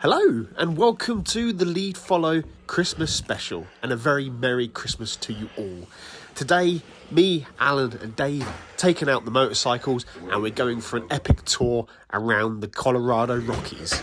Hello and welcome to the LeEdFollow Christmas special, and a very Merry Christmas to you all. Today, me, Alan and Dave taking out the motorcycles and we're going for an epic tour around the Colorado Rockies.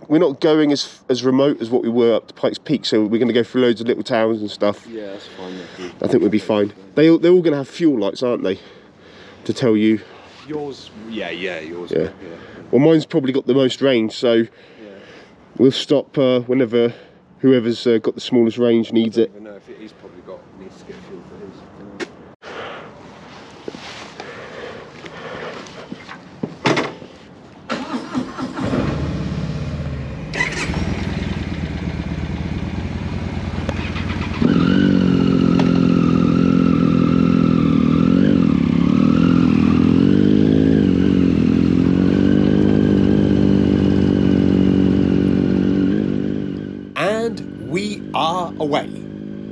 We're not going as remote as what we were up to Pikes Peak, so we're going to go through loads of little towns and stuff. Yeah, that's fine. I think we'll be fine. They're all going to have fuel lights, aren't they? To tell you. Yours, yours. Yeah. Well, mine's probably got the most range, so we'll stop whenever whoever's got the smallest range needs it. I don't know if he's probably needs to get fuel for his. We are away.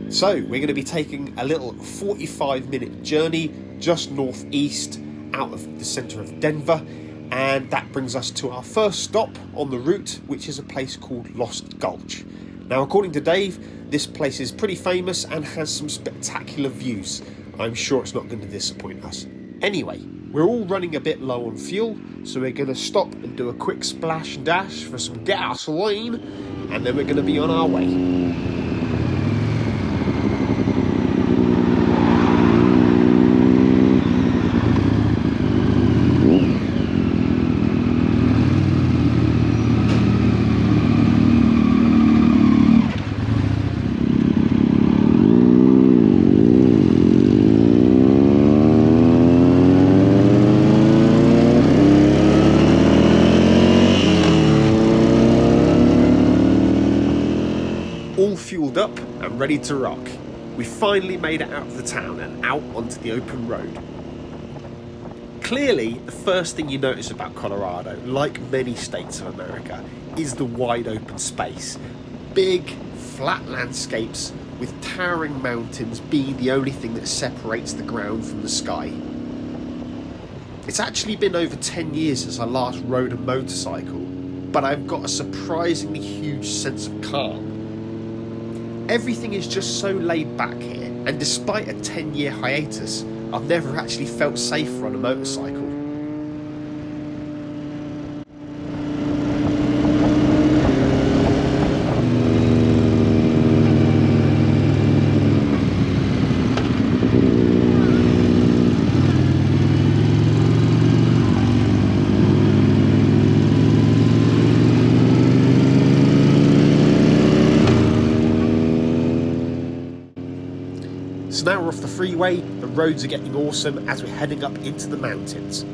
So we're going to be taking a little 45-minute journey just northeast out of the centre of Denver, and that brings us to our first stop on the route, which is a place called Lost Gulch. Now, according to Dave, this place is pretty famous and has some spectacular views. I'm sure it's not going to disappoint us. Anyway, we're all running a bit low on fuel, so we're going to stop and do a quick splash dash for some gasoline, and then we're going to be on our way. All fueled up and ready to rock. We finally made it out of the town and out onto the open road. Clearly, the first thing you notice about Colorado, like many states of America, is the wide open space. Big, flat landscapes with towering mountains being the only thing that separates the ground from the sky. It's actually been over 10 years since I last rode a motorcycle, but I've got a surprisingly huge sense of calm. Everything is just so laid back here, and despite a 10-year hiatus, I've never actually felt safer on a motorcycle. So now we're off the freeway, the roads are getting awesome as we're heading up into the mountains.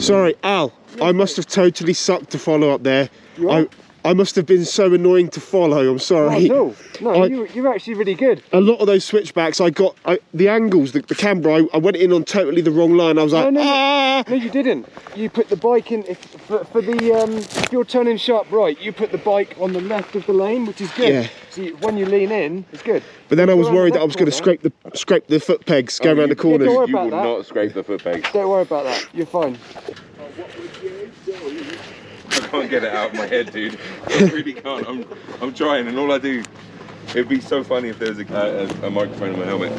Sorry, Al. I must have totally sucked to follow up there. I must have been so annoying to follow. I'm sorry. Not at all. No, you're actually really good. A lot of those switchbacks, the angles, the camber. I went in on totally the wrong line. I was like, No, you didn't. You put the bike in if you're turning sharp right, you put the bike on the left of the lane, which is good. Yeah. So when you lean in, it's good. But then I was worried that I was going to scrape the foot pegs going around the corners. don't worry You about will that. not scrape the foot pegs. Don't worry about that. You're fine. I can't get it out of my head, dude. I really can't. I'm trying, and all I do. It'd be so funny if there was a microphone in my helmet,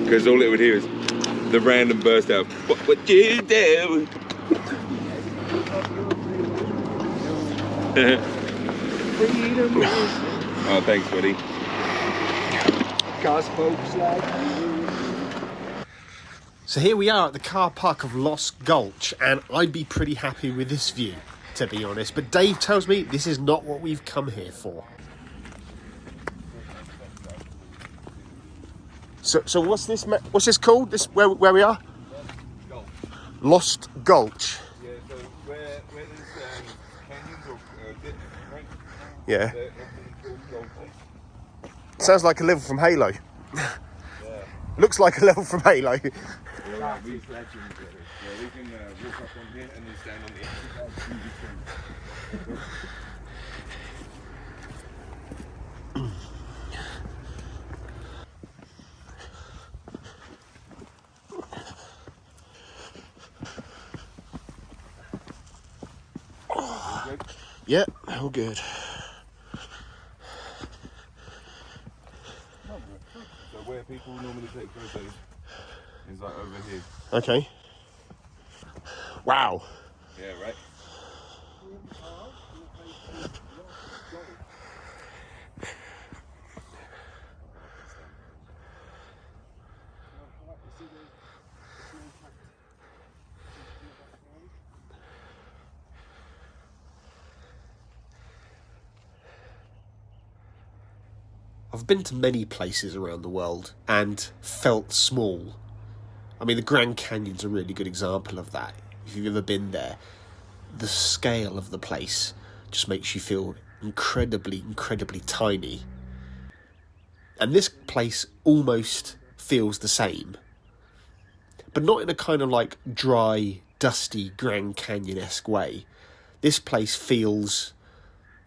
because all it would hear is the random burst out. What would you do? Oh, thanks, buddy. Cause folks like you. So here we are at the car park of Lost Gulch, and I'd be pretty happy with this view, to be honest. But Dave tells me this is not what we've come here for. So what's this? What's this called? This where we are? Gulch. Lost Gulch. Yeah. So where there's canyons or dips, right? Yeah. They're often called gulches. Sounds like a level from Halo. Yeah. Looks like a level from Halo. Yeah, we can walk up on here and then stand on the edge. Yeah, all good. So where people normally take photos is like over here. Okay. Wow. Yeah, right. I've been to many places around the world and felt small. I mean, the Grand Canyon's a really good example of that. If you've ever been there, the scale of the place just makes you feel incredibly, incredibly tiny. And this place almost feels the same. But not in a kind of like dry, dusty Grand Canyon-esque way. This place feels,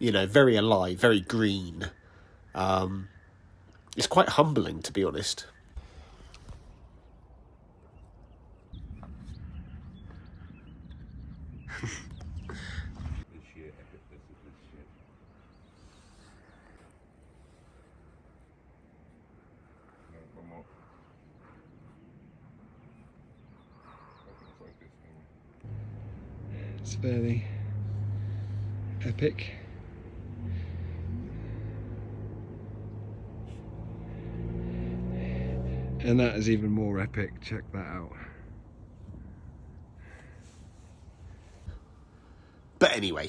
very alive, very green. It's quite humbling, to be honest. It's fairly epic. And that is even more epic. Check that out. But anyway,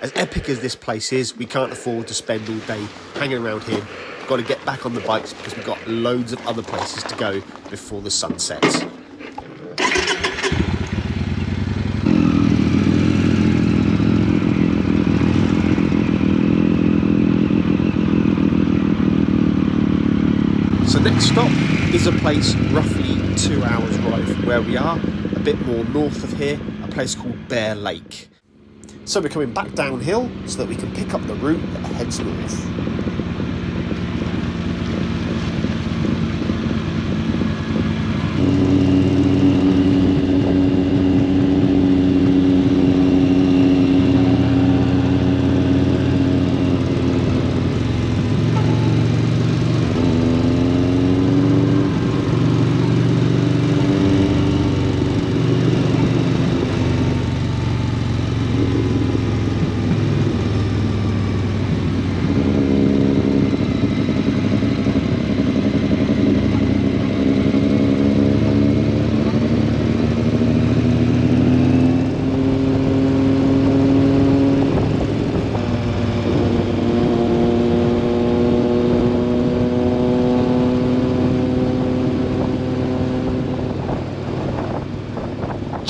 as epic as this place is, we can't afford to spend all day hanging around here. Got to get back on the bikes because we've got loads of other places to go before the sun sets. So next stop is a place roughly 2 hours ride from where we are, a bit more north of here, a place called Bear Lake. So we're coming back downhill so that we can pick up the route that heads north.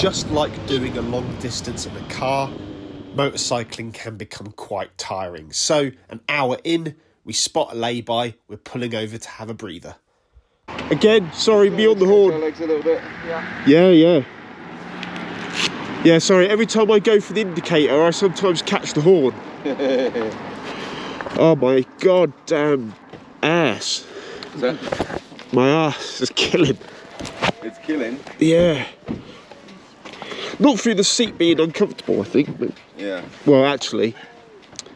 just like doing a long distance in a car, motorcycling can become quite tiring. So an hour in, we spot a lay-by, we're pulling over to have a breather. Again, sorry, be on the horn. Legs a little bit. Yeah. Yeah, sorry, every time I go for the indicator, I sometimes catch the horn. Oh my god damn ass. Is that? My ass is killing. It's killing? Yeah. Not through the seat being uncomfortable, I think. But, Yeah. well, actually,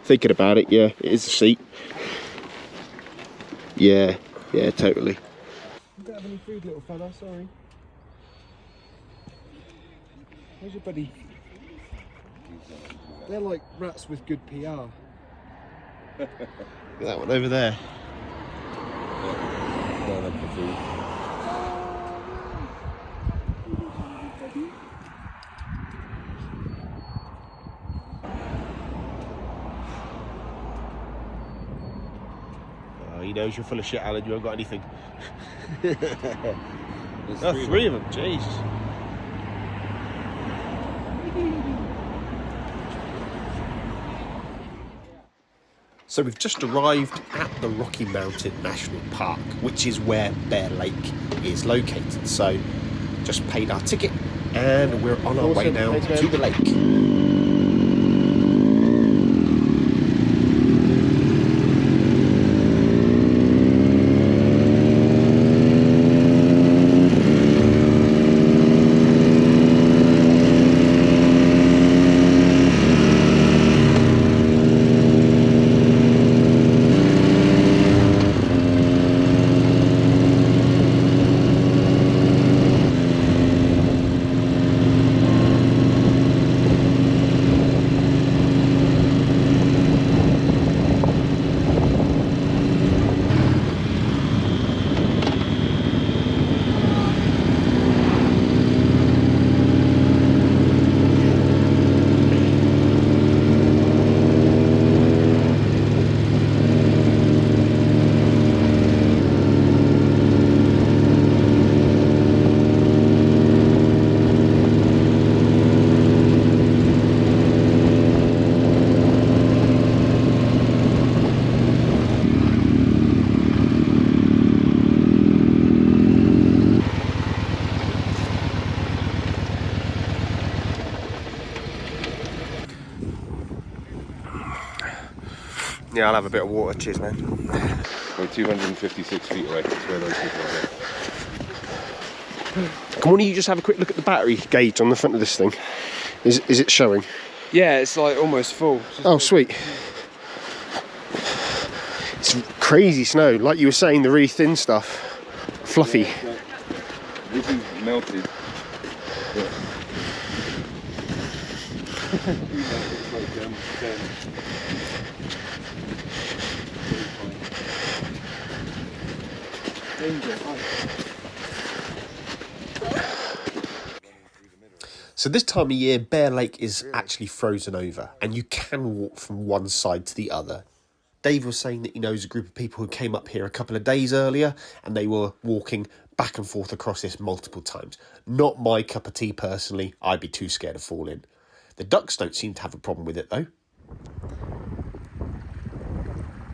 thinking about it, yeah, it is the seat. Yeah, totally. You don't have any food, little fella, sorry. Where's your buddy? They're like rats with good PR. Look at that one over there. Going up for food. Oh, he knows you're full of shit, Alan. You haven't got anything. There's Oh, three of them, jeez. So we've just arrived at the Rocky Mountain National Park, which is where Bear Lake is located. So just paid our ticket and we're on our way now to the lake. Yeah, I'll have a bit of water, cheers man. We're 256 feet away. That's where those people are. Come on, you just have a quick look at the battery gauge on the front of this thing. Is it showing? Yeah, it's like almost full. Oh, sweet. It's crazy snow, like you were saying, the really thin stuff. Fluffy. Yeah, this is melted. Yeah. So this time of year, Bear Lake is actually frozen over and you can walk from one side to the other. Dave was saying that he knows a group of people who came up here a couple of days earlier and they were walking back and forth across this multiple times. Not my cup of tea personally, I'd be too scared to fall in. The ducks don't seem to have a problem with it though.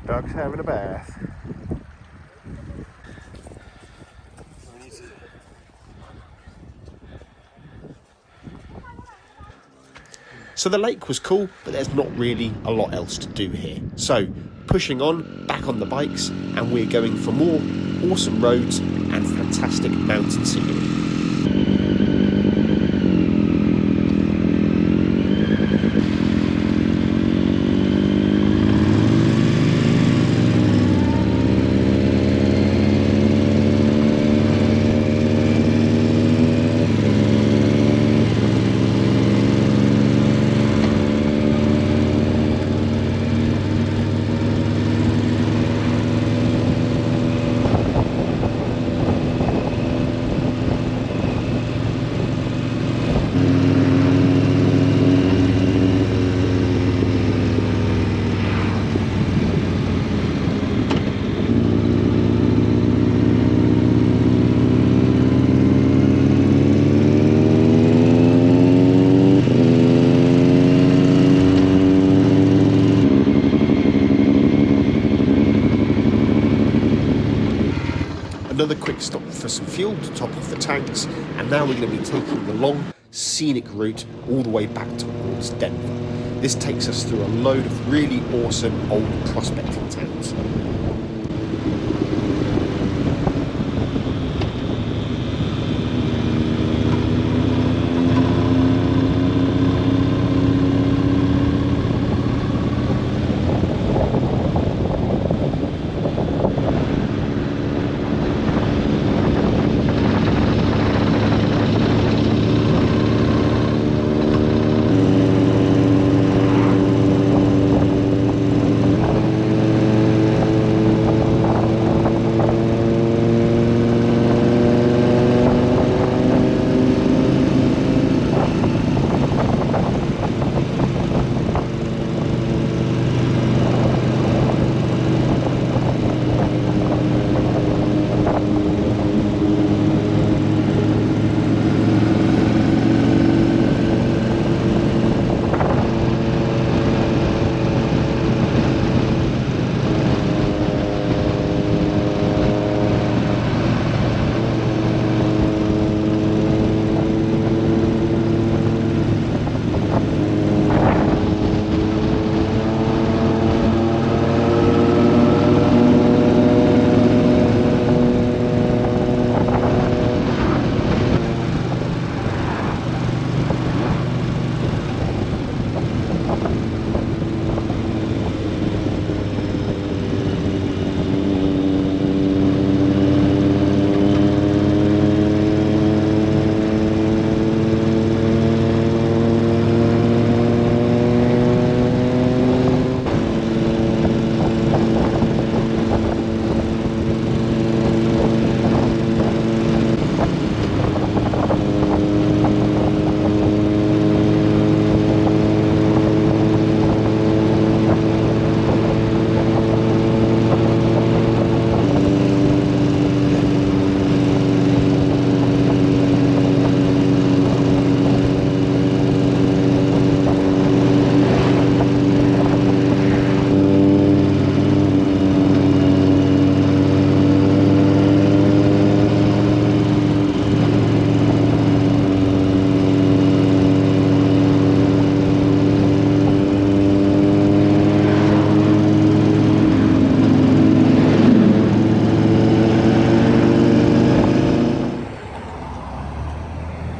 Ducks having a bath. So the lake was cool, but there's not really a lot else to do here. So pushing on, back on the bikes, and we're going for more awesome roads and fantastic mountain scenery. another quick stop for some fuel to top off the tanks, and now we're going to be taking the long, scenic route all the way back towards Denver. This takes us through a load of really awesome old prospecting towns.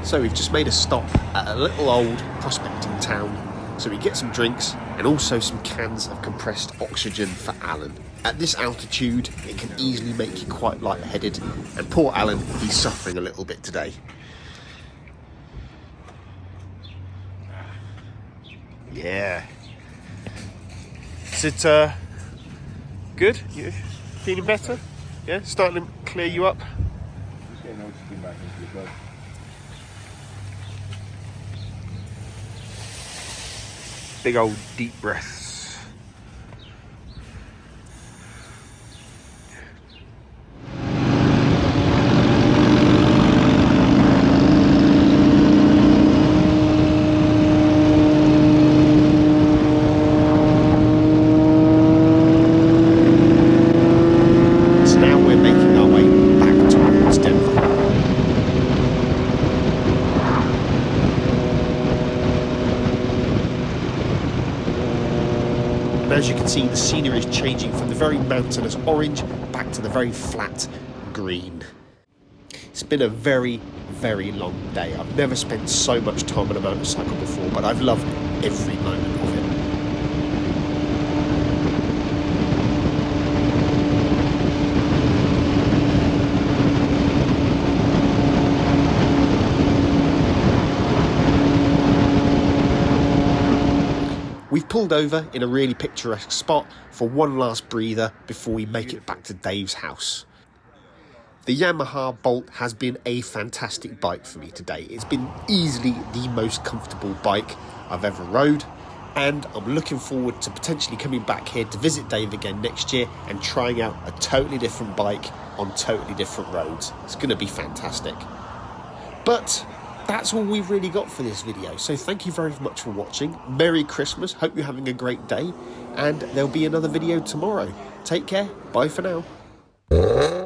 So we've just made a stop at a little old prospecting town, so we get some drinks and also some cans of compressed oxygen for Alan. At this altitude, it can easily make you quite lightheaded, and poor Alan, he's suffering a little bit today. Yeah. Is it good? You feeling better? Yeah, starting to clear you up? Just getting oxygen back into the blood. Big old deep breaths. So now we're making our way back towards Denver. And as you can see, the scenery is changing from the very mountainous orange back to the very flat green. It's been a very, very long day. I've never spent so much time on a motorcycle before, but I've loved every moment of it. We've pulled over in a really picturesque spot for one last breather before we make it back to Dave's house. The Yamaha Bolt has been a fantastic bike for me today. It's been easily the most comfortable bike I've ever rode, and I'm looking forward to potentially coming back here to visit Dave again next year and trying out a totally different bike on totally different roads. It's going to be fantastic. But that's all we've really got for this video, so thank you very much for watching. Merry Christmas, hope you're having a great day, and there'll be another video tomorrow. Take care, bye for now.